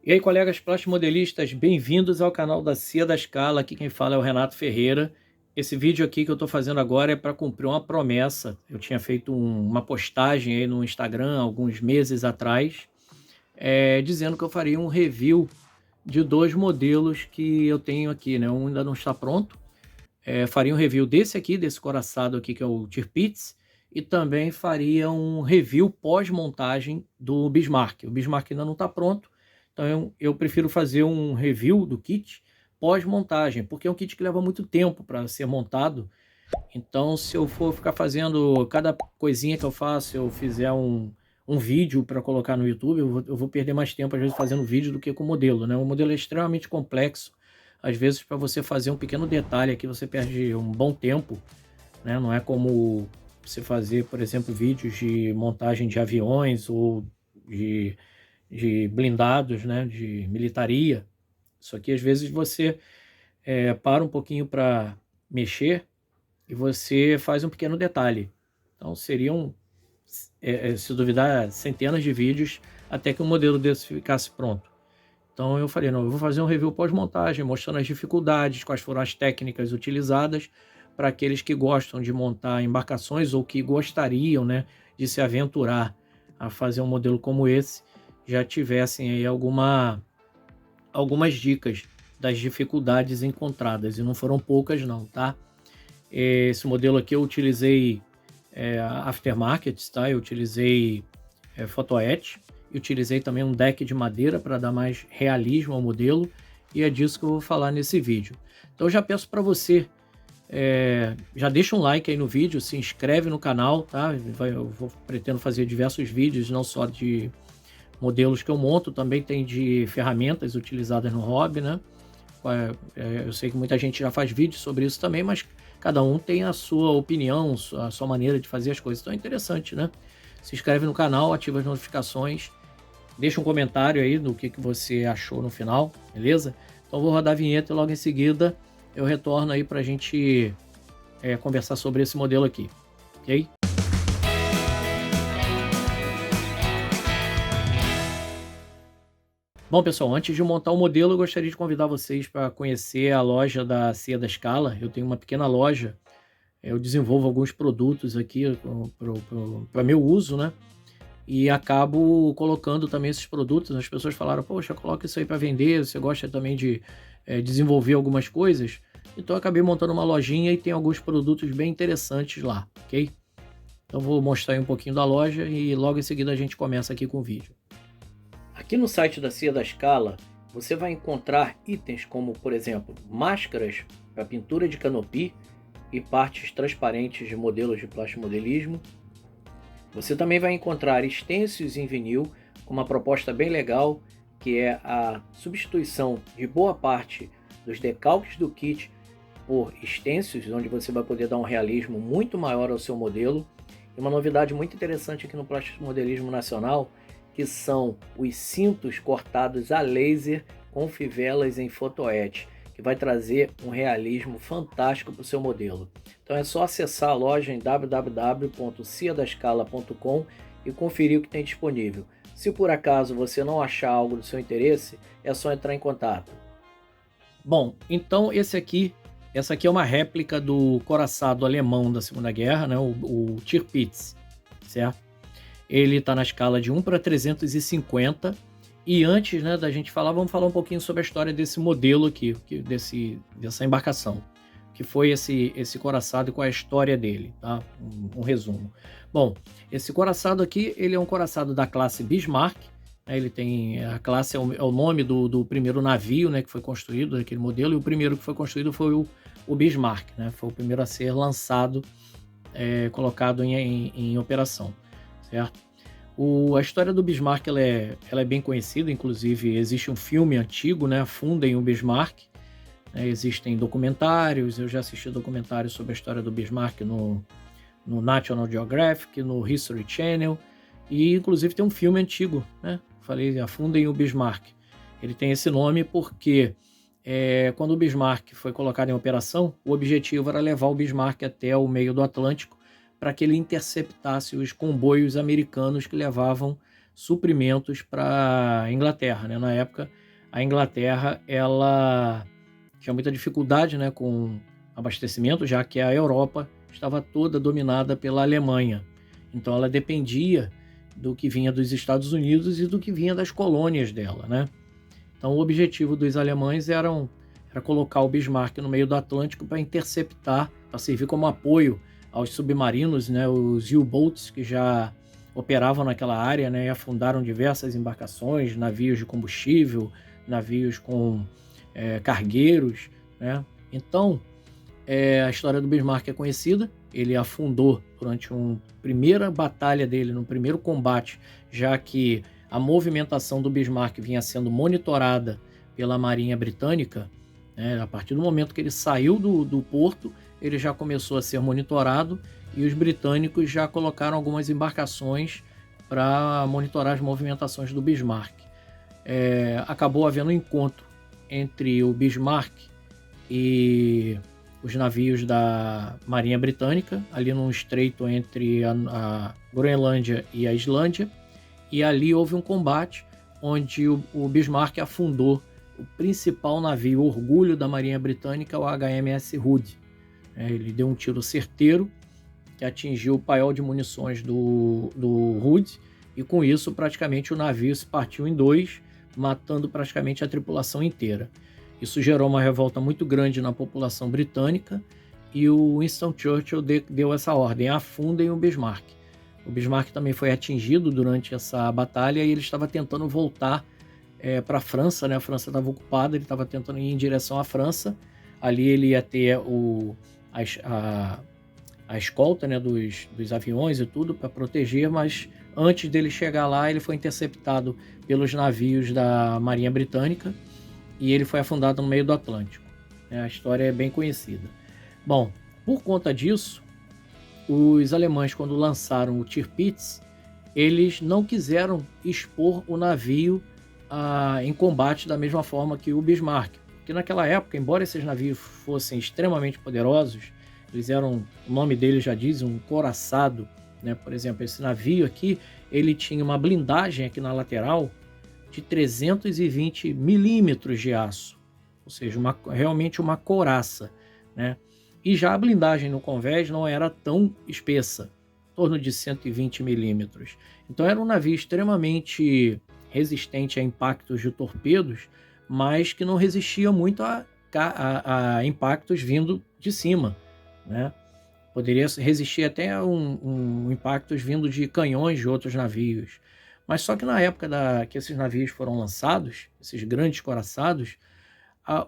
E aí, colegas plastimodelistas, bem-vindos ao canal da Cia da Scala. Aqui quem fala é o Renato Ferreira. Esse vídeo aqui que eu estou fazendo agora é para cumprir uma promessa. Eu tinha feito uma postagem aí no Instagram alguns meses atrás, dizendo que eu faria um review de dois modelos que eu tenho aqui, né? Um ainda não está pronto. Faria um review desse aqui, desse coraçado aqui, que é o Tirpitz, e também faria um review pós-montagem do Bismarck. O Bismarck ainda não está pronto, então eu prefiro fazer um review do kit pós-montagem, porque é um kit que leva muito tempo para ser montado. Então, se eu for ficar fazendo cada coisinha que eu faço, se eu fizer um vídeo para colocar no YouTube, eu vou perder mais tempo, às vezes, fazendo vídeo do que com o modelo, né? O modelo é extremamente complexo. Às vezes, para você fazer um pequeno detalhe aqui, você perde um bom tempo, né? Não é como você fazer, por exemplo, vídeos de montagem de aviões ou de, de blindados, né? De militaria. Isso aqui, às vezes, você para um pouquinho para mexer e você faz um pequeno detalhe. Então, seriam, se duvidar, centenas de vídeos até que um modelo desse ficasse pronto. Então eu falei, não, eu vou fazer um review pós-montagem, mostrando as dificuldades, quais foram as técnicas utilizadas para aqueles que gostam de montar embarcações ou que gostariam, né, de se aventurar a fazer um modelo como esse, já tivessem aí algumas dicas das dificuldades encontradas, e não foram poucas não, tá? Esse modelo aqui eu utilizei aftermarket, tá? Eu utilizei photoetch, e utilizei também um deck de madeira para dar mais realismo ao modelo, e é disso que eu vou falar nesse vídeo. Então eu já peço para você, já deixa um like aí no vídeo, se inscreve no canal, tá? Pretendo fazer diversos vídeos, não só de modelos que eu monto, também tem de ferramentas utilizadas no hobby, né? Eu sei que muita gente já faz vídeos sobre isso também, mas cada um tem a sua opinião, a sua maneira de fazer as coisas. Então é interessante, né? Se inscreve no canal, ativa as notificações, deixa um comentário aí do que você achou no final, beleza? Então vou rodar a vinheta e logo em seguida eu retorno aí para a gente conversar sobre esse modelo aqui, ok? Bom, pessoal, antes de montar o modelo, eu gostaria de convidar vocês para conhecer a loja da Cia da Scala. Eu tenho uma pequena loja, eu desenvolvo alguns produtos aqui para meu uso, né? E acabo colocando também esses produtos. As pessoas falaram, poxa, coloca isso aí para vender, você gosta também de desenvolver algumas coisas? Então eu acabei montando uma lojinha e tem alguns produtos bem interessantes lá, ok? Então vou mostrar aí um pouquinho da loja e logo em seguida a gente começa aqui com o vídeo. Aqui no site da Cia da Scala, você vai encontrar itens como, por exemplo, máscaras para pintura de canopy e partes transparentes de modelos de plastimodelismo. Você também vai encontrar stencils em vinil com uma proposta bem legal, que é a substituição de boa parte dos decalques do kit por stencils, onde você vai poder dar um realismo muito maior ao seu modelo. E uma novidade muito interessante aqui no plastimodelismo nacional, que são os cintos cortados a laser com fivelas em photoetch, que vai trazer um realismo fantástico para o seu modelo. Então é só acessar a loja em www.ciadascala.com e conferir o que tem disponível. Se por acaso você não achar algo do seu interesse, é só entrar em contato. Bom, então essa aqui é uma réplica do coraçado alemão da Segunda Guerra, né? o Tirpitz, certo? Ele está na escala de 1 para 350. E antes, né, da gente falar, vamos falar um pouquinho sobre a história desse modelo aqui, dessa embarcação, que foi esse coraçado e qual é a história dele, tá? Um resumo. Bom, esse coraçado aqui, ele é um coraçado da classe Bismarck, né? Ele tem, a classe é o nome do primeiro navio, né, que foi construído, daquele modelo, e o primeiro que foi construído foi o Bismarck, né? Foi o primeiro a ser lançado, colocado em operação, certo? A história do Bismarck ela é bem conhecida, inclusive existe um filme antigo, né, Afundem o Bismarck, né, existem documentários, eu já assisti documentários sobre a história do Bismarck no National Geographic, no History Channel, e inclusive tem um filme antigo, né, falei Afundem o Bismarck. Ele tem esse nome porque quando o Bismarck foi colocado em operação, o objetivo era levar o Bismarck até o meio do Atlântico, para que ele interceptasse os comboios americanos que levavam suprimentos para a Inglaterra, né? Na época, a Inglaterra ela tinha muita dificuldade, né, com abastecimento, já que a Europa estava toda dominada pela Alemanha. Então ela dependia do que vinha dos Estados Unidos e do que vinha das colônias dela, né? Então o objetivo dos alemães era colocar o Bismarck no meio do Atlântico para interceptar, para servir como apoio aos submarinos, né, os U-boats que já operavam naquela área, né, e afundaram diversas embarcações, navios de combustível, navios com cargueiros, né? Então, a história do Bismarck é conhecida. Ele afundou durante uma primeira batalha dele, no primeiro combate, já que a movimentação do Bismarck vinha sendo monitorada pela Marinha Britânica, né? A partir do momento que ele saiu do porto, ele já começou a ser monitorado e os britânicos já colocaram algumas embarcações para monitorar as movimentações do Bismarck. Acabou havendo um encontro entre o Bismarck e os navios da Marinha Britânica, ali num estreito entre a Groenlândia e a Islândia, e ali houve um combate onde o Bismarck afundou o principal navio orgulho da Marinha Britânica, o HMS Hood. Ele deu um tiro certeiro que atingiu o paiol de munições do Hood, e com isso praticamente o navio se partiu em dois, matando praticamente a tripulação inteira. Isso gerou uma revolta muito grande na população britânica e o Winston Churchill deu essa ordem: afundem o Bismarck. O Bismarck também foi atingido durante essa batalha e ele estava tentando voltar para a França, né? A França estava ocupada, ele estava tentando ir em direção à França. Ali ele ia ter a escolta, né, dos aviões e tudo para proteger, mas antes dele chegar lá, ele foi interceptado pelos navios da Marinha Britânica e ele foi afundado no meio do Atlântico. A história é bem conhecida. Bom, por conta disso, os alemães, quando lançaram o Tirpitz, eles não quiseram expor o navio em combate da mesma forma que o Bismarck. Porque naquela época, embora esses navios fossem extremamente poderosos, eles eram, o nome deles já diz, um coraçado, né? Por exemplo, esse navio aqui, ele tinha uma blindagem aqui na lateral de 320 milímetros de aço, ou seja, realmente uma couraça, né? E já a blindagem no convés não era tão espessa, em torno de 120 milímetros. Então era um navio extremamente resistente a impactos de torpedos, mas que não resistia muito a impactos vindo de cima, né? Poderia resistir até a impactos vindo de canhões de outros navios. Mas só que na época que esses navios foram lançados, esses grandes coraçados,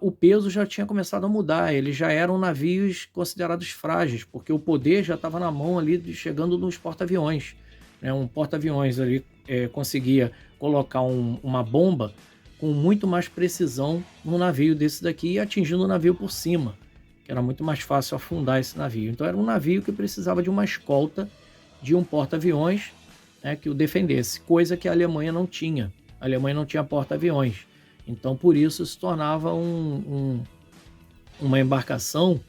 o peso já tinha começado a mudar. Eles já eram navios considerados frágeis, porque o poder já estava na mão ali, chegando nos porta-aviões, né? Um porta-aviões ali conseguia colocar uma bomba com muito mais precisão num navio desse daqui, atingindo o navio por cima, que era muito mais fácil afundar esse navio. Então era um navio que precisava de uma escolta de um porta-aviões, né, que o defendesse, coisa que a Alemanha não tinha. A Alemanha não tinha porta-aviões. Então, por isso, se tornava uma embarcação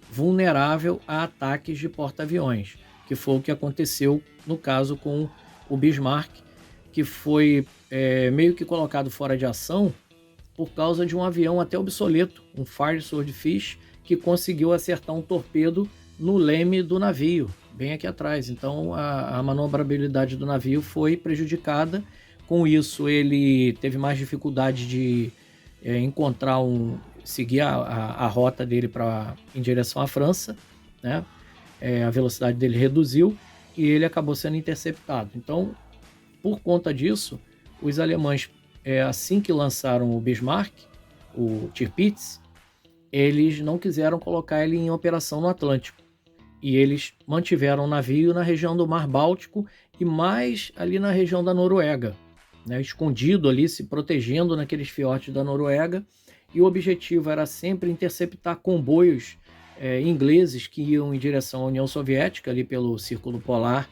vulnerável a ataques de porta-aviões, que foi o que aconteceu no caso com o Bismarck, que foi meio que colocado fora de ação por causa de um avião até obsoleto, um Fire Swordfish, que conseguiu acertar um torpedo no leme do navio, bem aqui atrás. Então a manobrabilidade do navio foi prejudicada. Com isso ele teve mais dificuldade de seguir a rota dele em direção à França, né? A velocidade dele reduziu e ele acabou sendo interceptado. Então, por conta disso, os alemães, assim que lançaram o Bismarck, o Tirpitz, eles não quiseram colocar ele em operação no Atlântico. E eles mantiveram o navio na região do Mar Báltico e mais ali na região da Noruega, né? Escondido ali, se protegendo naqueles fiordes da Noruega. E o objetivo era sempre interceptar comboios ingleses que iam em direção à União Soviética, ali pelo Círculo Polar,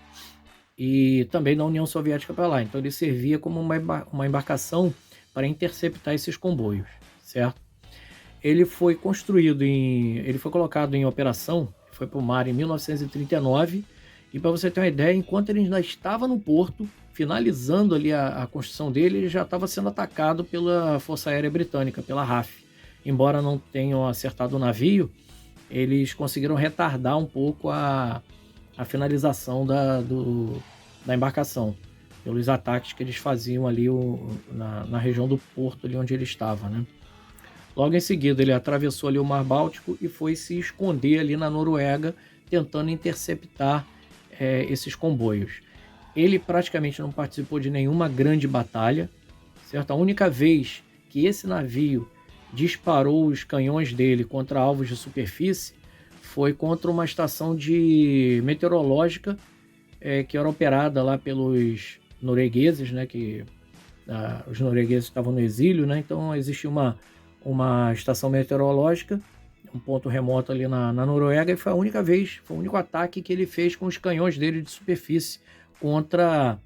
e também da União Soviética para lá. Então ele servia como uma embarcação para interceptar esses comboios, certo? Ele foi colocado em operação, foi para o mar em 1939, e para você ter uma ideia, enquanto ele ainda estava no porto, finalizando ali a construção dele, ele já estava sendo atacado pela Força Aérea Britânica, pela RAF. Embora não tenham acertado o navio, eles conseguiram retardar um pouco a finalização da embarcação, pelos ataques que eles faziam ali na região do porto ali onde ele estava, né? Logo em seguida ele atravessou ali o Mar Báltico e foi se esconder ali na Noruega, tentando interceptar esses comboios. Ele praticamente não participou de nenhuma grande batalha, certo? A única vez que esse navio disparou os canhões dele contra alvos de superfície foi contra uma estação meteorológica que era operada lá pelos noruegueses, né? Os noruegueses estavam no exílio, né? Então existia uma estação meteorológica, um ponto remoto ali na Noruega, e foi a única vez, foi o único ataque que ele fez com os canhões dele de superfície contra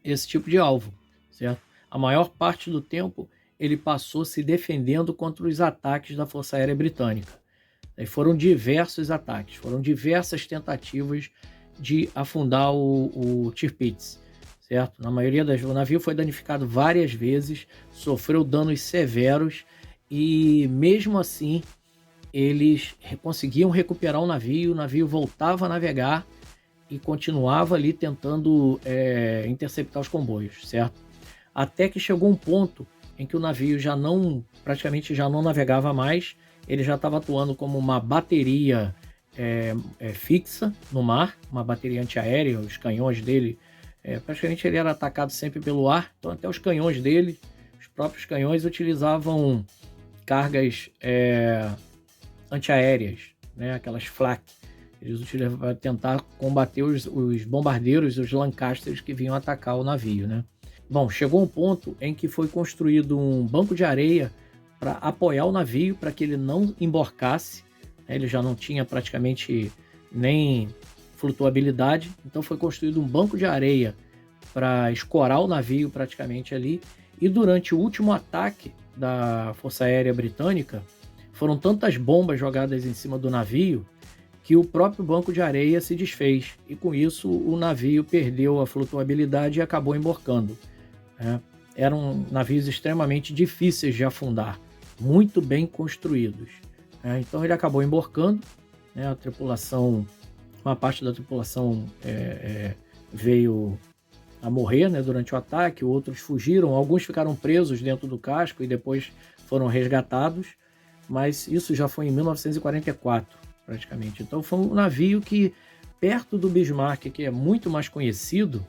esse tipo de alvo, certo? A maior parte do tempo ele passou se defendendo contra os ataques da Força Aérea Britânica. E foram diversos ataques, foram diversas tentativas de afundar o Tirpitz, certo? Na maioria o navio foi danificado várias vezes, sofreu danos severos e mesmo assim eles conseguiam recuperar o navio voltava a navegar e continuava ali tentando interceptar os comboios, certo? Até que chegou um ponto em que o navio praticamente já não navegava mais, ele já estava atuando como uma bateria fixa no mar, uma bateria antiaérea, os canhões dele, praticamente ele era atacado sempre pelo ar, então até os canhões dele, os próprios canhões utilizavam cargas antiaéreas, né, aquelas flak. Eles utilizavam para tentar combater os bombardeiros, os Lancasters que vinham atacar o navio, né? Bom, chegou um ponto em que foi construído um banco de areia para apoiar o navio, para que ele não emborcasse, né? Ele já não tinha praticamente nem flutuabilidade, então foi construído um banco de areia para escorar o navio praticamente ali, e durante o último ataque da Força Aérea Britânica, foram tantas bombas jogadas em cima do navio que o próprio banco de areia se desfez, e com isso o navio perdeu a flutuabilidade e acabou emborcando. Eram navios extremamente difíceis de afundar, muito bem construídos. Então ele acabou emborcando, a tripulação, uma parte da tripulação veio a morrer, durante o ataque, outros fugiram, alguns ficaram presos dentro do casco e depois foram resgatados, mas isso já foi em 1944, praticamente. Então foi um navio que, perto do Bismarck, que é muito mais conhecido,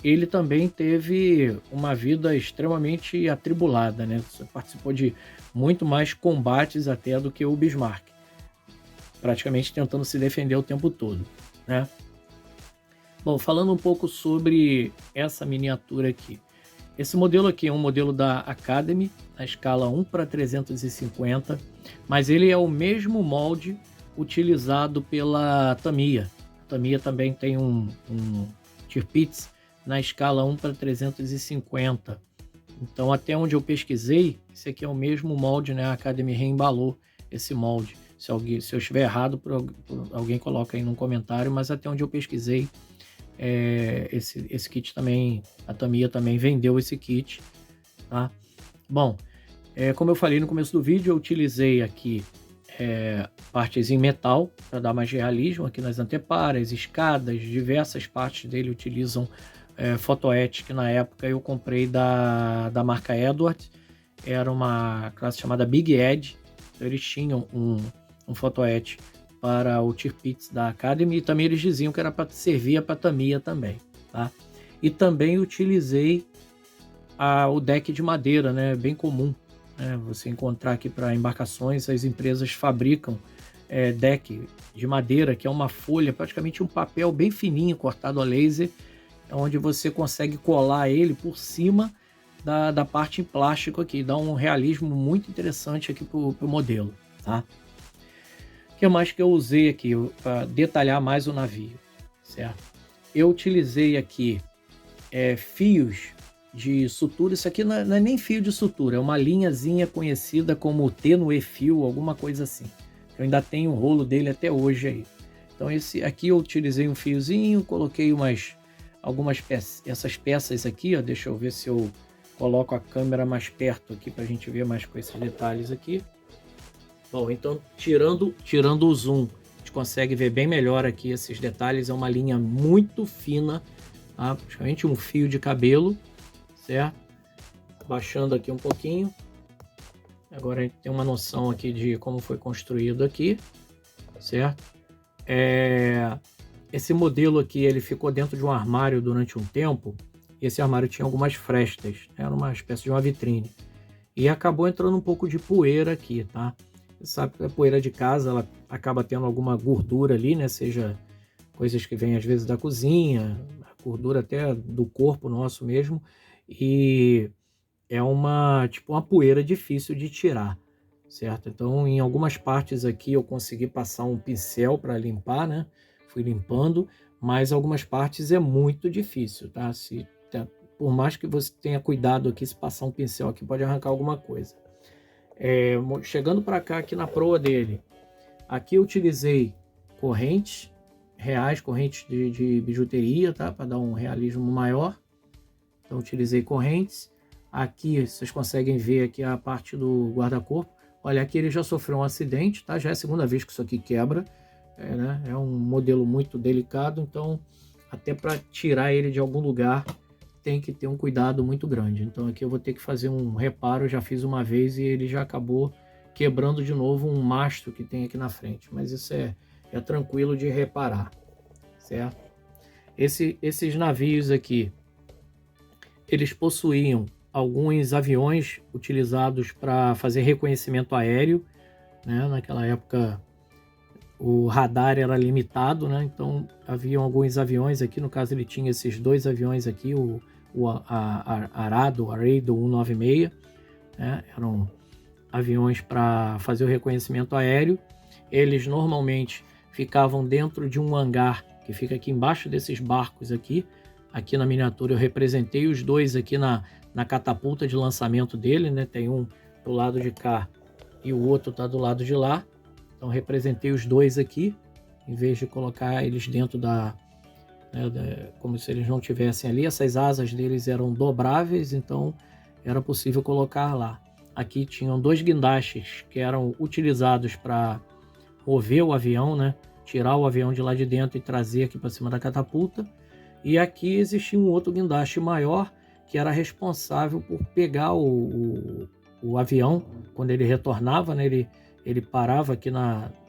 ele também teve uma vida extremamente atribulada, participou de muito mais combates até do que o Bismarck, praticamente tentando se defender o tempo todo, né? Bom, falando um pouco sobre essa miniatura aqui. Esse modelo aqui é um modelo da Academy, na escala 1:350, mas ele é o mesmo molde utilizado pela Tamiya. A Tamiya também tem um Tirpitz na escala 1:350. Então, até onde eu pesquisei, esse aqui é o mesmo molde, a Academy reembalou esse molde. Se eu estiver errado, alguém coloca aí no comentário, mas até onde eu pesquisei, esse kit também, a Tamiya também vendeu esse kit, tá? Bom, como eu falei no começo do vídeo, eu utilizei aqui partes em metal para dar mais realismo aqui nas anteparas, escadas, diversas partes dele utilizam photoetch, que na época eu comprei da marca Edward, era uma classe chamada Big Edge, então eles tinham um photoetch para o Tirpitz da Academy, e também eles diziam que era para servir para a Tamiya também, tá? E também utilizei o deck de madeira, bem comum, você encontrar aqui para embarcações, as empresas fabricam deck de madeira, que é uma folha, praticamente um papel bem fininho, cortado a laser, onde você consegue colar ele por cima da parte em plástico aqui, dá um realismo muito interessante aqui para o modelo, tá? O que mais que eu usei aqui para detalhar mais o navio, certo? Eu utilizei aqui fios de sutura. Isso aqui não é nem fio de sutura, é uma linhazinha conhecida como tênue fio, alguma coisa assim. Eu ainda tenho o rolo dele até hoje aí. Então esse aqui eu utilizei um fiozinho, coloquei essas peças aqui, ó, deixa eu ver se eu coloco a câmera mais perto aqui para a gente ver mais com esses detalhes aqui. Bom, então tirando o zoom, a gente consegue ver bem melhor aqui esses detalhes. É uma linha muito fina, tá? Praticamente um fio de cabelo, certo? Baixando aqui um pouquinho. Agora a gente tem uma noção aqui de como foi construído aqui, certo? Esse modelo aqui, ele ficou dentro de um armário durante um tempo. E esse armário tinha algumas frestas, era uma espécie de uma vitrine. E acabou entrando um pouco de poeira aqui, tá? Você sabe que a poeira de casa, ela acaba tendo alguma gordura ali, né? Seja coisas que vêm às vezes da cozinha, gordura até do corpo nosso mesmo. E é tipo uma poeira difícil de tirar, certo? Então, em algumas partes aqui eu consegui passar um pincel para limpar, né? Fui limpando, mas algumas partes é muito difícil, tá? Por mais que você tenha cuidado aqui, se passar um pincel aqui pode arrancar alguma coisa. Chegando para cá, aqui na proa dele, aqui eu utilizei correntes reais, correntes de bijuteria, tá? Para dar um realismo maior. Então utilizei correntes. Aqui vocês conseguem ver aqui a parte do guarda-corpo. Olha, aqui ele já sofreu um acidente, tá? Já é a segunda vez que isso aqui quebra. Né? É um modelo muito delicado, então até para tirar ele de algum lugar tem que ter um cuidado muito grande. Então aqui eu vou ter que fazer um reparo. Eu já fiz uma vez e ele já acabou quebrando de novo um mastro que tem aqui na frente. Mas isso é tranquilo de reparar, certo? Esses navios aqui, eles possuíam alguns aviões utilizados para fazer reconhecimento aéreo, né? Naquela época o radar era limitado, né? Então haviam alguns aviões aqui, no caso ele tinha esses dois aviões aqui, o Arado 196, né? Eram aviões para fazer o reconhecimento aéreo. Eles normalmente ficavam dentro de um hangar que fica aqui embaixo desses barcos aqui. Aqui na miniatura eu representei os dois aqui na catapulta de lançamento dele, né? Tem um do lado de cá e o outro tá do lado de lá. Então representei os dois aqui, em vez de colocar eles dentro como se eles não tivessem ali. Essas asas deles eram dobráveis, então era possível colocar lá. Aqui tinham dois guindastes que eram utilizados para mover o avião, né? Tirar o avião de lá de dentro e trazer aqui para cima da catapulta. E aqui existia um outro guindaste maior que era responsável por pegar o avião quando ele retornava, né? Ele parava aqui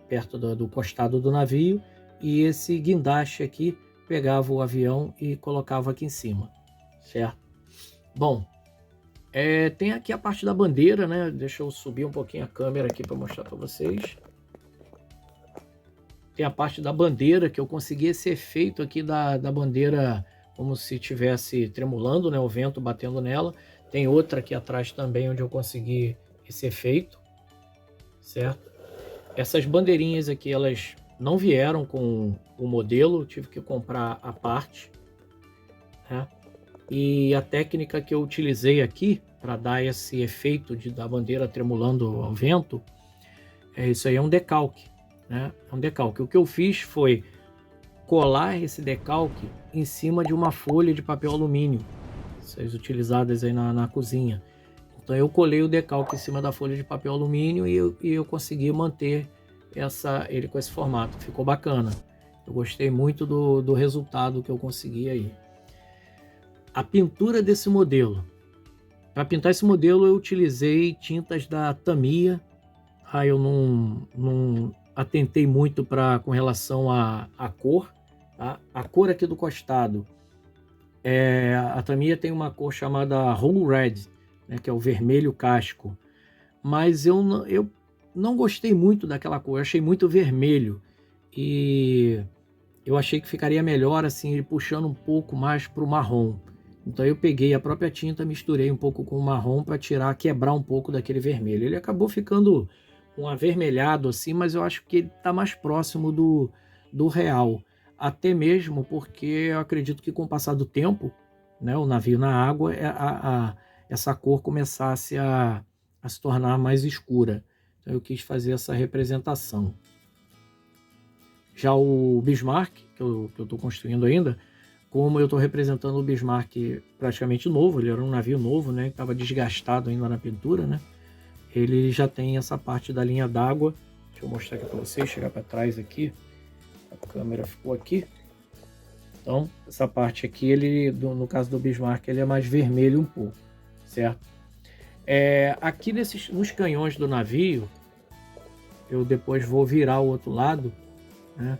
perto do costado do navio e esse guindaste aqui pegava o avião e colocava aqui em cima, certo? Bom, tem aqui a parte da bandeira, né? Deixa eu subir um pouquinho a câmera aqui para mostrar para vocês. Tem a parte da bandeira, que eu consegui esse efeito aqui da bandeira como se estivesse tremulando, né? O vento batendo nela. Tem outra aqui atrás também onde eu consegui esse efeito, certo? Essas bandeirinhas aqui, elas não vieram com o modelo, eu tive que comprar à parte, né? E a técnica que eu utilizei aqui para dar esse efeito da bandeira tremulando ao vento, isso aí é um decalque, né? É um decalque. O que eu fiz foi colar esse decalque em cima de uma folha de papel alumínio, essas utilizadas aí na cozinha. Então eu colei o decalque em cima da folha de papel alumínio e eu consegui manter ele com esse formato. Ficou bacana. Eu gostei muito do resultado que eu consegui aí. A pintura desse modelo. Para pintar esse modelo eu utilizei tintas da Tamiya. Eu não atentei muito com relação à cor. Tá? A cor aqui do costado, a Tamiya tem uma cor chamada Whole Red, né, que é o vermelho casco. Mas eu não gostei muito daquela cor, eu achei muito vermelho. E eu achei que ficaria melhor assim, ele puxando um pouco mais para o marrom. Então eu peguei a própria tinta, misturei um pouco com o marrom para quebrar um pouco daquele vermelho. Ele acabou ficando um avermelhado assim, mas eu acho que ele está mais próximo do real. Até mesmo porque eu acredito que com o passar do tempo, né, o navio na água, essa cor começasse a se tornar mais escura. Então eu quis fazer essa representação. Já o Bismarck, que eu estou construindo ainda, como eu estou representando o Bismarck praticamente novo, ele era um navio novo, né? Estava desgastado ainda na pintura, né? Ele já tem essa parte da linha d'água. Deixa eu mostrar aqui para vocês, chegar para trás aqui. A câmera ficou aqui. Então, essa parte aqui, ele, no caso do Bismarck, ele é mais vermelho um pouco, certo? Aqui nos canhões do navio, eu depois vou virar o outro lado, né?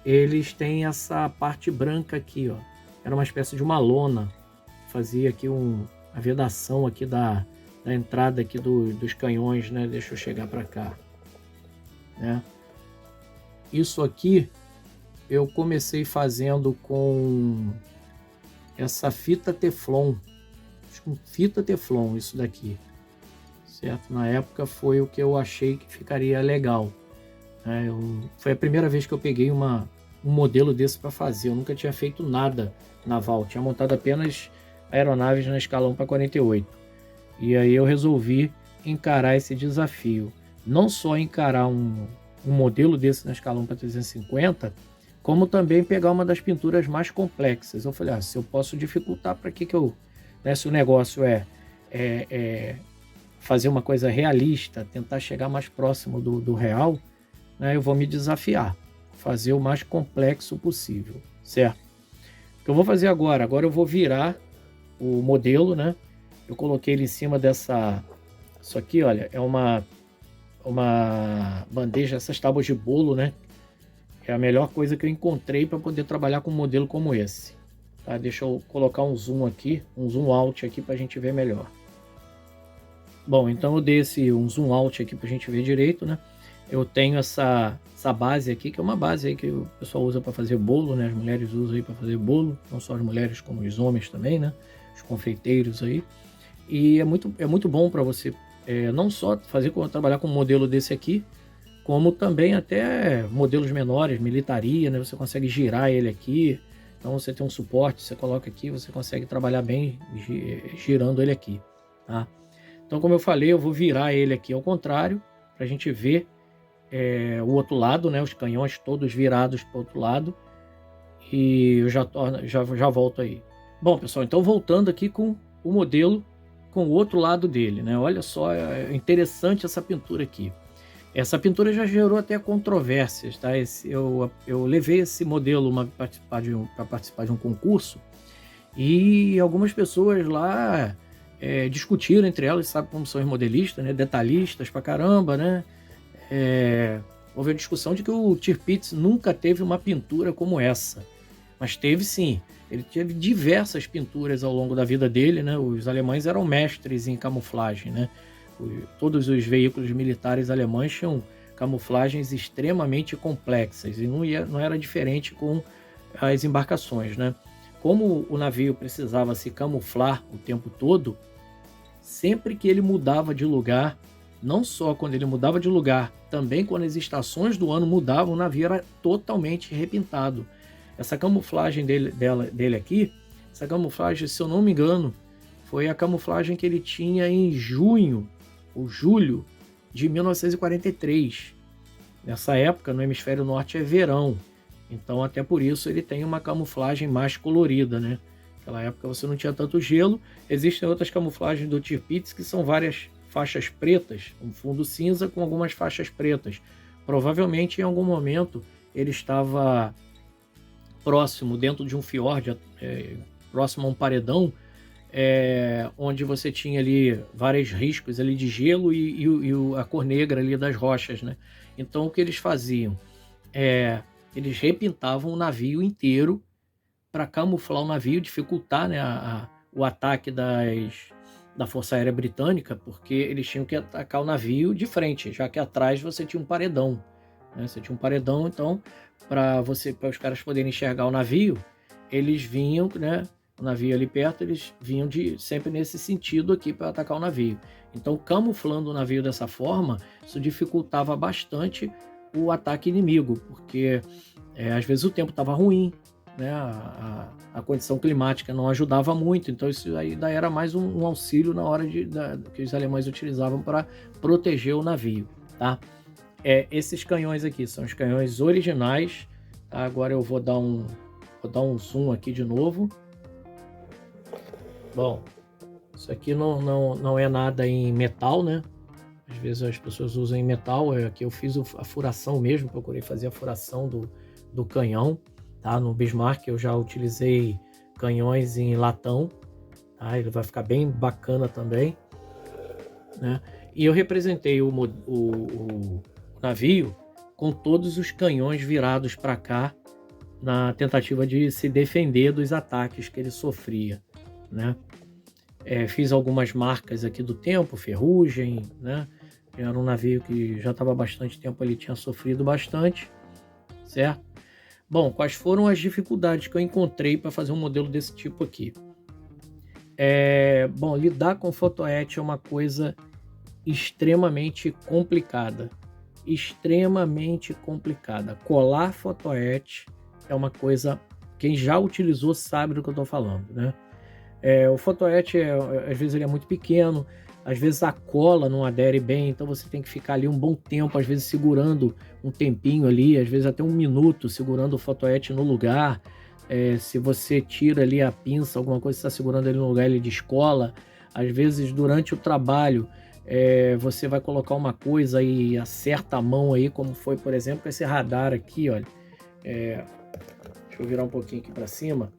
Eles têm essa parte branca aqui, ó. Era uma espécie de uma lona. Fazia aqui a vedação aqui da entrada aqui dos canhões, né? Deixa eu chegar para cá, né? Isso aqui eu comecei fazendo com essa fita Teflon, fita Teflon, isso daqui, certo? Na época foi o que eu achei que ficaria legal, né? Foi a primeira vez que eu peguei um modelo desse para fazer. Eu nunca tinha feito nada naval, tinha montado apenas aeronaves na escala 1/48. E aí eu resolvi encarar esse desafio, não só encarar um modelo desse na escala 1/350, como também pegar uma das pinturas mais complexas. Eu falei, se eu posso dificultar, para que eu... Né, se o negócio é fazer uma coisa realista, tentar chegar mais próximo do real, né, eu vou me desafiar, fazer o mais complexo possível, certo? O que eu vou fazer agora? Agora eu vou virar o modelo, né? Eu coloquei ele em cima dessa... Isso aqui, olha, é uma bandeja, essas tábuas de bolo, né? É a melhor coisa que eu encontrei para poder trabalhar com um modelo como esse. Tá? Deixa eu colocar um zoom aqui, um zoom out aqui para a gente ver melhor. Bom, então eu dei um zoom out aqui para a gente ver direito, né? Eu tenho essa base aqui, que é uma base aí que o pessoal usa para fazer bolo, né? As mulheres usam aí para fazer bolo, não só as mulheres como os homens também, né? Os confeiteiros aí. E é muito bom para você não só trabalhar com um modelo desse aqui, como também até modelos menores, militaria, né? Você consegue girar ele aqui, então você tem um suporte, você coloca aqui, você consegue trabalhar bem girando ele aqui, tá? Então, como eu falei, eu vou virar ele aqui ao contrário, para a gente ver o outro lado, né? Os canhões todos virados para o outro lado, e eu já volto aí. Bom, pessoal, então voltando aqui com o modelo com o outro lado dele, né? Olha só, é interessante essa pintura aqui. Essa pintura já gerou até controvérsias, tá? Eu levei esse modelo para participar de um concurso, e algumas pessoas lá discutiram entre elas, sabe como são os modelistas, né? Detalhistas pra caramba, né? Houve a discussão de que o Tirpitz nunca teve uma pintura como essa, mas teve sim. Ele teve diversas pinturas ao longo da vida dele, né? Os alemães eram mestres em camuflagem, né? Todos os veículos militares alemães tinham camuflagens extremamente complexas, e não era diferente com as embarcações, né? Como o navio precisava se camuflar o tempo todo, sempre que ele mudava de lugar, não só quando ele mudava de lugar, também quando as estações do ano mudavam, o navio era totalmente repintado. Essa camuflagem dele aqui, essa camuflagem, se eu não me engano, foi a camuflagem que ele tinha em junho ou julho de 1943. Nessa época, no hemisfério norte é verão, então até por isso ele tem uma camuflagem mais colorida, né? Naquela época você não tinha tanto gelo. Existem outras camuflagens do Tirpitz que são várias faixas pretas, um fundo cinza com algumas faixas pretas. Provavelmente em algum momento ele estava próximo, dentro de um fiord, próximo a um paredão, onde você tinha ali vários riscos ali de gelo e a cor negra ali das rochas, né? Então o que eles faziam? Eles repintavam o navio inteiro para camuflar o navio, dificultar, né, o ataque da Força Aérea Britânica, porque eles tinham que atacar o navio de frente, já que atrás você tinha um paredão, né? Você tinha um paredão, então para os caras poderem enxergar o navio, eles vinham, né? O navio ali perto, eles vinham sempre nesse sentido aqui para atacar o navio. Então, camuflando o navio dessa forma, isso dificultava bastante o ataque inimigo, porque às vezes o tempo estava ruim, né? A condição climática não ajudava muito, então isso aí daí era mais um auxílio na hora que os alemães utilizavam para proteger o navio, tá? Esses canhões aqui são os canhões originais, tá? Agora eu vou Vou dar um zoom aqui de novo. Bom, isso aqui não é nada em metal, né? Às vezes as pessoas usam em metal. Aqui eu fiz a furação mesmo, procurei fazer a furação do canhão, tá? No Bismarck eu já utilizei canhões em latão, tá? Ele vai ficar bem bacana também, né? E eu representei o navio com todos os canhões virados para cá, na tentativa de se defender dos ataques que ele sofria, né? Fiz algumas marcas aqui do tempo, ferrugem, né? Era um navio que já estava há bastante tempo, ele tinha sofrido bastante, certo? Bom, quais foram as dificuldades que eu encontrei para fazer um modelo desse tipo aqui? Bom, lidar com fotoete é uma coisa extremamente complicada. Extremamente complicada. Colar fotoete é uma coisa, quem já utilizou sabe do que eu estou falando, né? O fotoete, às vezes ele é muito pequeno, às vezes a cola não adere bem, então você tem que ficar ali um bom tempo, às vezes segurando um tempinho ali, às vezes até 1 minuto, segurando o fotoete no lugar. Se você tira ali a pinça, alguma coisa, você está segurando ele no lugar, ele descola. Às vezes durante o trabalho, você vai colocar uma coisa e acerta a mão aí, como foi, por exemplo, esse radar aqui, olha. Deixa eu virar um pouquinho aqui para cima.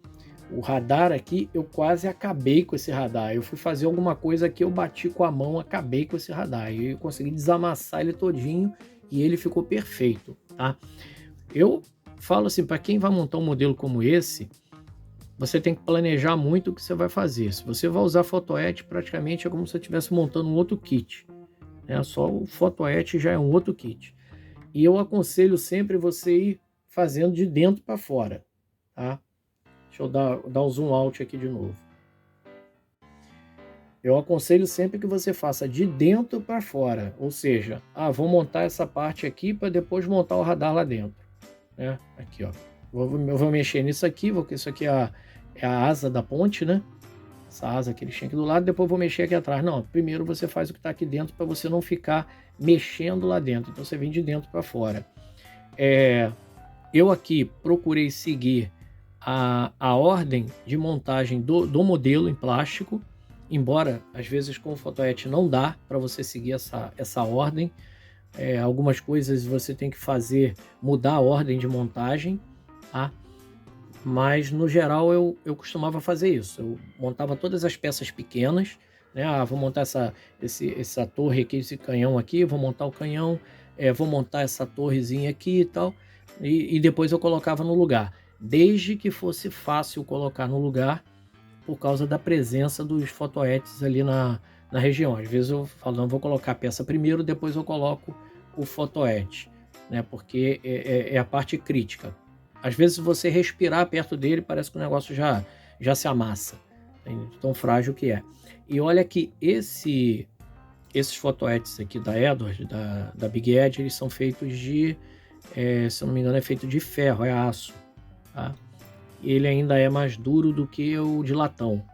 O radar aqui, eu quase acabei com esse radar. Eu fui fazer alguma coisa aqui, eu bati com a mão, acabei com esse radar. E eu consegui desamassar ele todinho e ele ficou perfeito, tá? Eu falo assim, para quem vai montar um modelo como esse, você tem que planejar muito o que você vai fazer. Se você vai usar fotoete, praticamente é como se você estivesse montando um outro kit, né? Só o fotoete já é um outro kit. E eu aconselho sempre você ir fazendo de dentro para fora, tá? Deixa eu dar um zoom out aqui de novo. Eu aconselho sempre que você faça de dentro para fora, ou seja, vou montar essa parte aqui para depois montar o radar lá dentro, né? Aqui, ó. Eu vou mexer nisso aqui, porque isso aqui é a asa da ponte, né? Essa asa que ele tinha aqui do lado, depois eu vou mexer aqui atrás. Não, primeiro você faz o que está aqui dentro para você não ficar mexendo lá dentro. Então você vem de dentro para fora. Eu aqui procurei seguir a ordem de montagem do modelo em plástico, embora às vezes com o fotoete não dá para você seguir essa ordem. Algumas coisas você tem que mudar a ordem de montagem, tá? Mas no geral eu costumava fazer isso. Eu montava todas as peças pequenas, né? Vou montar essa torre aqui, esse canhão aqui, vou montar o canhão, vou montar essa torrezinha aqui e tal, e depois eu colocava no lugar, desde que fosse fácil colocar no lugar, por causa da presença dos fotoetes ali na região. Às vezes eu falo, não, vou colocar a peça primeiro, depois eu coloco o fotoete, né? Porque é a parte crítica. Às vezes, se você respirar perto dele, parece que o negócio já se amassa, tão frágil que é. E olha que esses fotoetes aqui da Edward, da Big Edge, eles são feitos de, se eu não me engano, é feito de ferro, é aço, tá? Ele ainda é mais duro do que o de latão.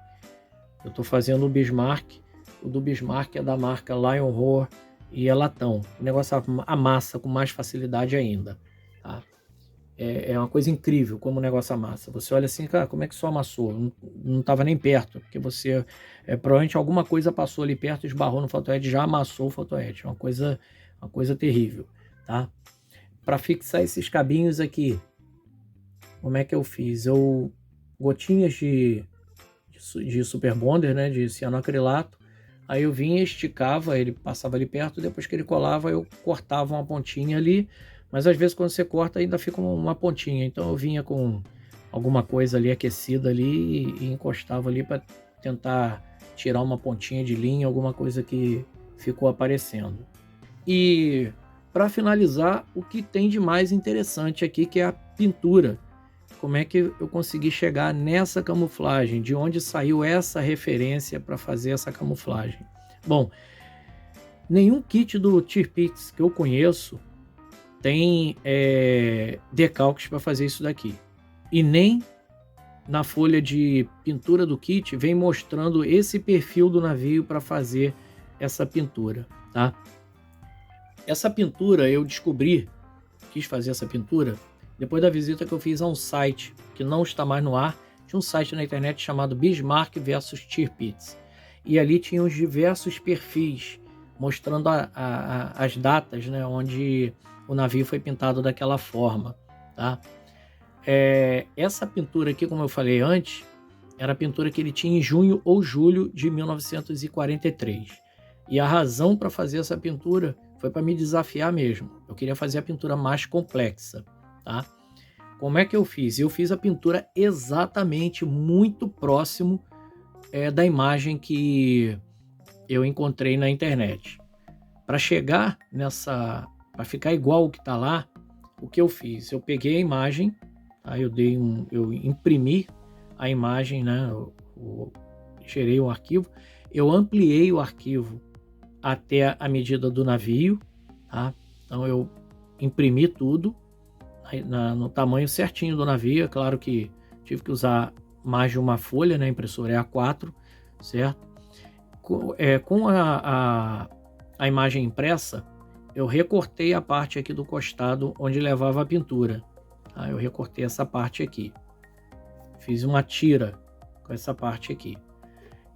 Eu estou fazendo o Bismarck. O do Bismarck é da marca Lion-Roar e é latão. O negócio amassa com mais facilidade ainda, tá? É uma coisa incrível como o negócio amassa. Você olha assim, cara, como é que isso amassou? Não estava nem perto, porque você provavelmente alguma coisa passou ali perto, esbarrou no fotoete, já amassou o fotoete. É uma coisa terrível, tá? Para fixar esses cabinhos aqui, como é que eu fiz? Gotinhas de Super Bonder, né, de cianoacrilato. Aí eu vinha, esticava, ele passava ali perto, depois que ele colava, eu cortava uma pontinha ali, mas às vezes quando você corta ainda fica uma pontinha, então eu vinha com alguma coisa ali aquecida ali e encostava ali para tentar tirar uma pontinha de linha, alguma coisa que ficou aparecendo. E para finalizar, o que tem de mais interessante aqui, que é a pintura. Como é que eu consegui chegar nessa camuflagem? De onde saiu essa referência para fazer essa camuflagem? Bom, nenhum kit do Tirpitz que eu conheço tem decalques para fazer isso daqui. E nem na folha de pintura do kit vem mostrando esse perfil do navio para fazer essa pintura, tá? Essa pintura eu descobri, quis fazer essa pintura depois da visita que eu fiz a um site que não está mais no ar, tinha um site na internet chamado Bismarck versus Tirpitz. E ali tinha os diversos perfis mostrando as datas, né, onde o navio foi pintado daquela forma, tá? Essa pintura aqui, como eu falei antes, era a pintura que ele tinha em junho ou julho de 1943. E a razão para fazer essa pintura foi para me desafiar mesmo. Eu queria fazer a pintura mais complexa, tá? Como é que eu fiz? Eu fiz a pintura exatamente muito próximo da imagem que eu encontrei na internet. Para chegar para ficar igual o que está lá, o que eu fiz? Eu peguei a imagem, tá? Eu imprimi a imagem, né? Eu gerei um arquivo, eu ampliei o arquivo até a medida do navio, tá? Então eu imprimi tudo no tamanho certinho do navio. É claro que tive que usar mais de uma folha, né? A impressora é A4, certo? Com a imagem impressa, eu recortei a parte aqui do costado onde levava a pintura, tá? Eu recortei essa parte aqui, fiz uma tira com essa parte aqui.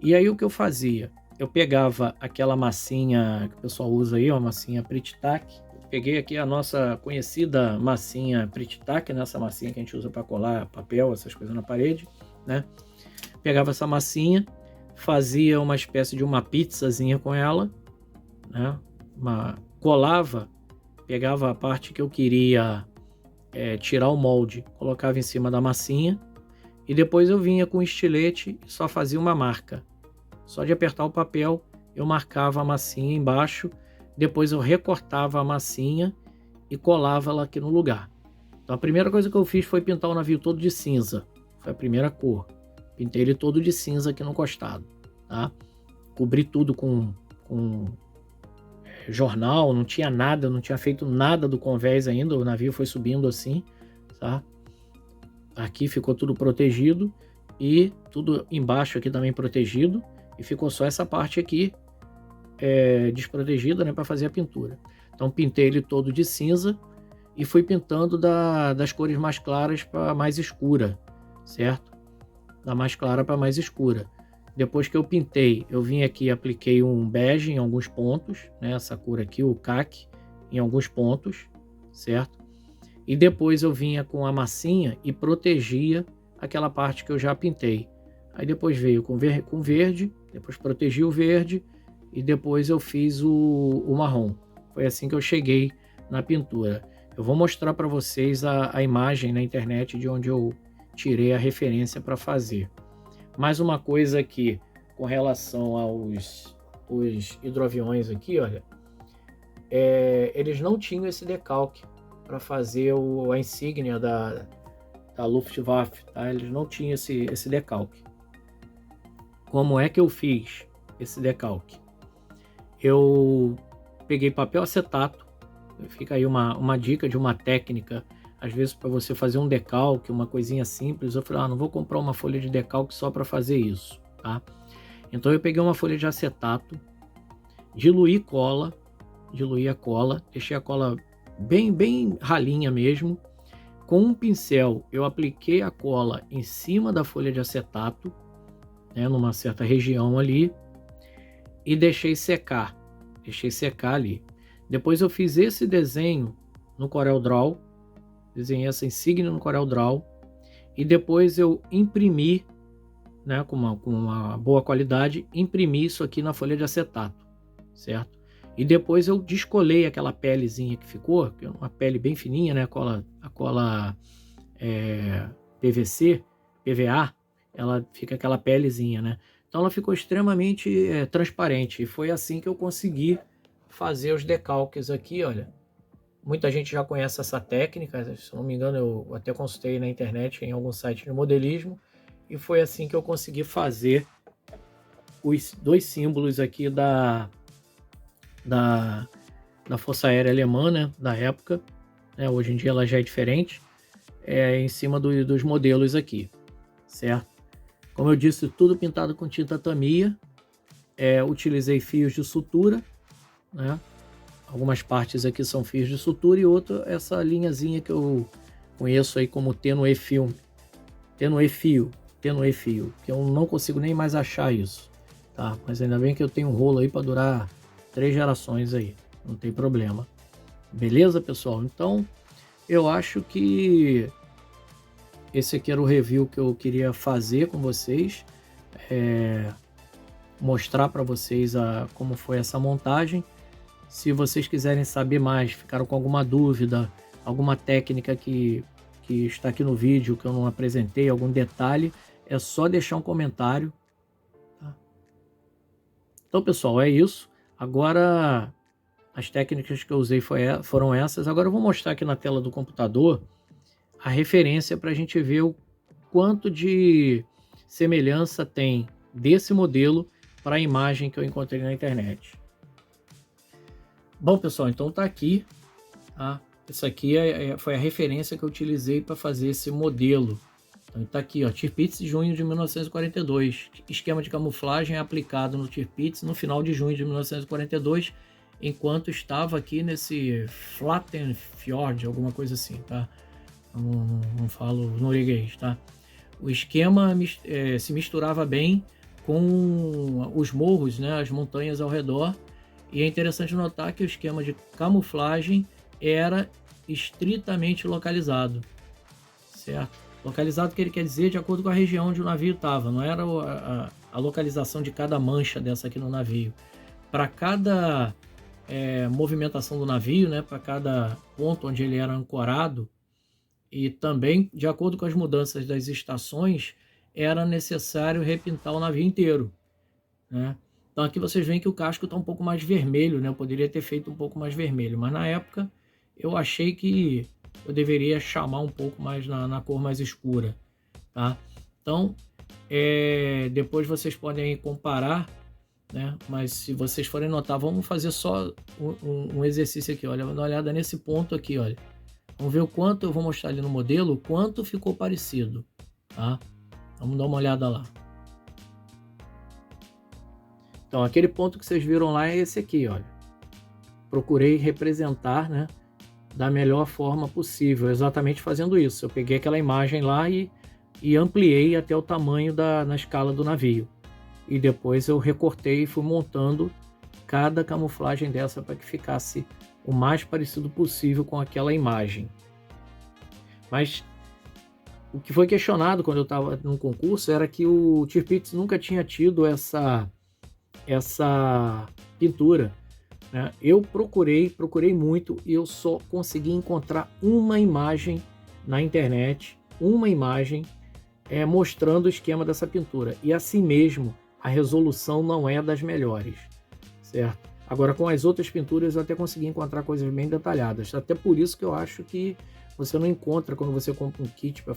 E aí o que eu fazia? Eu pegava aquela massinha que o pessoal usa aí, uma massinha Prit-Tac. Peguei aqui a nossa conhecida massinha Prit-Tac, né? Essa massinha que a gente usa para colar papel, essas coisas na parede, né? Pegava essa massinha, fazia uma espécie de uma pizzazinha com ela, né? Colava, pegava a parte que eu queria tirar o molde, colocava em cima da massinha, e depois eu vinha com o estilete e só fazia uma marca. Só de apertar o papel, eu marcava a massinha embaixo, depois eu recortava a massinha e colava ela aqui no lugar. Então a primeira coisa que eu fiz foi pintar o navio todo de cinza. Foi a primeira cor. Pintei ele todo de cinza aqui no costado, tá? Cobri tudo com jornal, não tinha nada, não tinha feito nada do convés ainda, o navio foi subindo assim, tá? Aqui ficou tudo protegido e tudo embaixo aqui também protegido, e ficou só essa parte aqui desprotegida, né, para fazer a pintura. Então pintei ele todo de cinza e fui pintando das cores mais claras para mais escura, certo? Da mais clara para mais escura. Depois que eu pintei, eu vim aqui e apliquei um bege em alguns pontos, né? Essa cor aqui, o caque, em alguns pontos, certo? E depois eu vinha com a massinha e protegia aquela parte que eu já pintei. Aí depois veio com verde, depois protegi o verde e depois eu fiz o marrom. Foi assim que eu cheguei na pintura. Eu vou mostrar para vocês a imagem na internet de onde eu tirei a referência para fazer. Mais uma coisa aqui com relação os hidroaviões aqui, olha, eles não tinham esse decalque para fazer a insígnia da Luftwaffe, tá? Eles não tinham esse decalque. Como é que eu fiz esse decalque? Eu peguei papel acetato, fica aí uma dica de uma técnica, às vezes para você fazer um decalque, uma coisinha simples. Eu falei, não vou comprar uma folha de decalque só para fazer isso, tá? Então eu peguei uma folha de acetato, diluí a cola, deixei a cola bem ralinha mesmo. Com um pincel eu apliquei a cola em cima da folha de acetato, né, numa certa região ali, e deixei secar ali. Depois eu fiz esse desenho no CorelDRAW, desenhei essa insígnia no CorelDRAW, e depois eu imprimi, né, com uma boa qualidade, imprimi isso aqui na folha de acetato, certo? E depois eu descolei aquela pelezinha que ficou, que é uma pele bem fininha, né, a cola PVC, PVA, ela fica aquela pelezinha, né? Então ela ficou extremamente transparente, e foi assim que eu consegui fazer os decalques aqui, olha. Muita gente já conhece essa técnica, se não me engano eu até consultei na internet em algum site de modelismo, e foi assim que eu consegui fazer os dois símbolos aqui da Força Aérea Alemã, né, da época, né? Hoje em dia ela já é diferente, em cima dos modelos aqui, certo? Como eu disse, tudo pintado com tinta Tamiya. Utilizei fios de sutura, né? Algumas partes aqui são fios de sutura e outra essa linhazinha que eu conheço aí como Tenoe Film, Tenoe Fio, que eu não consigo nem mais achar isso, tá? Mas ainda bem que eu tenho um rolo aí para durar 3 gerações aí, não tem problema. Beleza, pessoal? Então, eu acho que esse aqui era o review que eu queria fazer com vocês, mostrar para vocês como foi essa montagem. Se vocês quiserem saber mais, ficaram com alguma dúvida, alguma técnica que está aqui no vídeo que eu não apresentei, algum detalhe, é só deixar um comentário. Tá? Então, pessoal, é isso. Agora, as técnicas que eu usei foram essas. Agora eu vou mostrar aqui na tela do computador a referência para a gente ver o quanto de semelhança tem desse modelo para a imagem que eu encontrei na internet. Bom, pessoal, então tá aqui, tá? Isso aqui foi a referência que eu utilizei para fazer esse modelo. Então tá aqui, ó, Tirpitz, junho de 1942. Esquema de camuflagem aplicado no Tirpitz no final de junho de 1942, enquanto estava aqui nesse Flatten Fjord, alguma coisa assim, tá? Não falo norueguês, tá? O esquema se misturava bem com os morros, né, as montanhas ao redor, e é interessante notar que o esquema de camuflagem era estritamente localizado, certo? Localizado, que ele quer dizer de acordo com a região onde o navio estava, não era a localização de cada mancha dessa aqui no navio. Para cada movimentação do navio, né, para cada ponto onde ele era ancorado, e também de acordo com as mudanças das estações, era necessário repintar o navio inteiro, né? Então aqui vocês veem que o casco está um pouco mais vermelho, né? Eu poderia ter feito um pouco mais vermelho, mas na época eu achei que eu deveria chamar um pouco mais na cor mais escura, tá? Então, depois vocês podem comparar, né? Mas se vocês forem notar, vamos fazer só um exercício aqui, olha, dá uma olhada nesse ponto aqui, olha. Vamos ver o quanto eu vou mostrar ali no modelo, o quanto ficou parecido, tá? Vamos dar uma olhada lá. Então, aquele ponto que vocês viram lá é esse aqui, olha. Procurei representar, né, da melhor forma possível, exatamente fazendo isso. Eu peguei aquela imagem lá e ampliei até o tamanho na escala do navio. E depois eu recortei e fui montando cada camuflagem dessa para que ficasse o mais parecido possível com aquela imagem. Mas o que foi questionado quando eu estava num concurso era que o Tirpitz nunca tinha tido essa pintura, né? Eu procurei muito e eu só consegui encontrar uma imagem na internet, uma imagem mostrando o esquema dessa pintura, e assim mesmo a resolução não é das melhores, certo? Agora, com as outras pinturas eu até consegui encontrar coisas bem detalhadas, até por isso que eu acho que você não encontra, quando você compra um kit para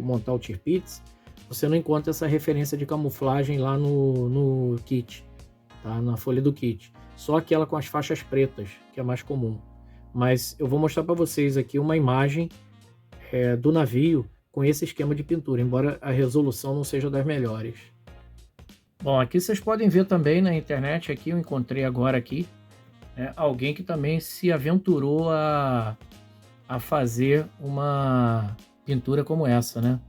montar o Tirpitz, você não encontra essa referência de camuflagem lá no kit, tá? Na folha do kit. Só aquela com as faixas pretas, que é mais comum. Mas eu vou mostrar para vocês aqui uma imagem do navio com esse esquema de pintura, embora a resolução não seja das melhores. Bom, aqui vocês podem ver também na internet, aqui eu encontrei agora aqui, alguém que também se aventurou a fazer uma pintura como essa, né?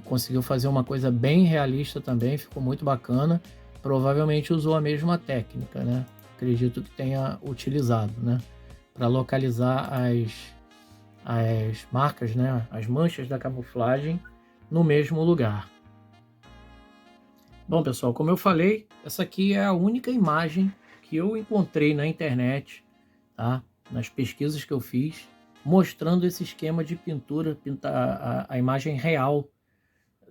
Conseguiu fazer uma coisa bem realista também, ficou muito bacana. Provavelmente usou a mesma técnica, né? Acredito que tenha utilizado, né? Para localizar as marcas, né? As manchas da camuflagem no mesmo lugar. Bom, pessoal, como eu falei, essa aqui é a única imagem que eu encontrei na internet, tá? Nas pesquisas que eu fiz, mostrando esse esquema de pintura, pintar a imagem real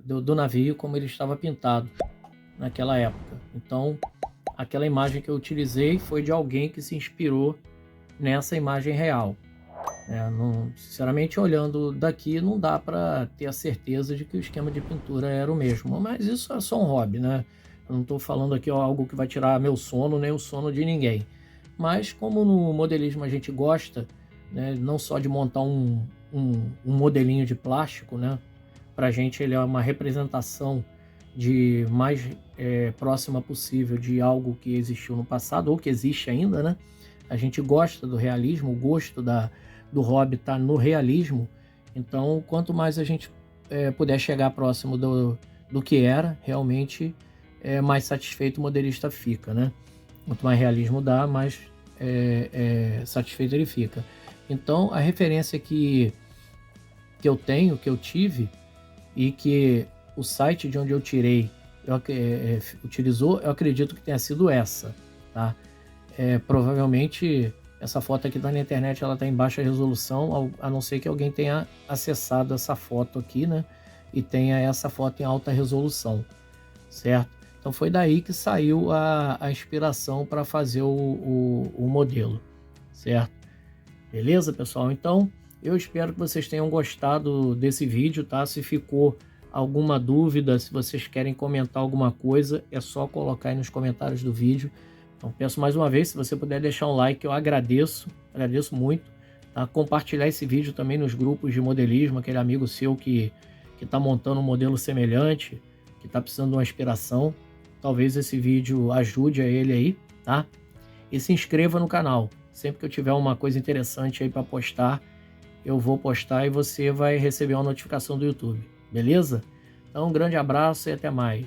do navio como ele estava pintado naquela época. Então, aquela imagem que eu utilizei foi de alguém que se inspirou nessa imagem real. Sinceramente, olhando daqui, não dá para ter a certeza de que o esquema de pintura era o mesmo, mas isso é só um hobby, né? Eu não estou falando aqui algo que vai tirar meu sono, nem o sono de ninguém. Mas como no modelismo a gente gosta, né, não só de montar um modelinho de plástico, né? Para a gente ele é uma representação de mais próxima possível de algo que existiu no passado ou que existe ainda, né? A gente gosta do realismo, o gosto do hobby está no realismo. Então, quanto mais a gente puder chegar próximo do que era, realmente mais satisfeito o modelista fica, né? Quanto mais realismo dá, mais satisfeito ele fica. Então, a referência que eu tive, e que o site de onde eu tirei utilizou, eu acredito que tenha sido essa, tá? Provavelmente essa foto aqui tá na internet, ela está em baixa resolução, a não ser que alguém tenha acessado essa foto aqui, né? E tenha essa foto em alta resolução, certo? Então foi daí que saiu a inspiração para fazer o modelo, certo? Beleza, pessoal? Então, eu espero que vocês tenham gostado desse vídeo, tá? Se ficou alguma dúvida, se vocês querem comentar alguma coisa, é só colocar aí nos comentários do vídeo. Então, peço mais uma vez, se você puder deixar um like, eu agradeço muito. Tá? Compartilhar esse vídeo também nos grupos de modelismo, aquele amigo seu que está montando um modelo semelhante, que está precisando de uma inspiração. Talvez esse vídeo ajude a ele aí, tá? E se inscreva no canal. Sempre que eu tiver uma coisa interessante aí para postar, eu vou postar e você vai receber uma notificação do YouTube, beleza? Então, um grande abraço e até mais.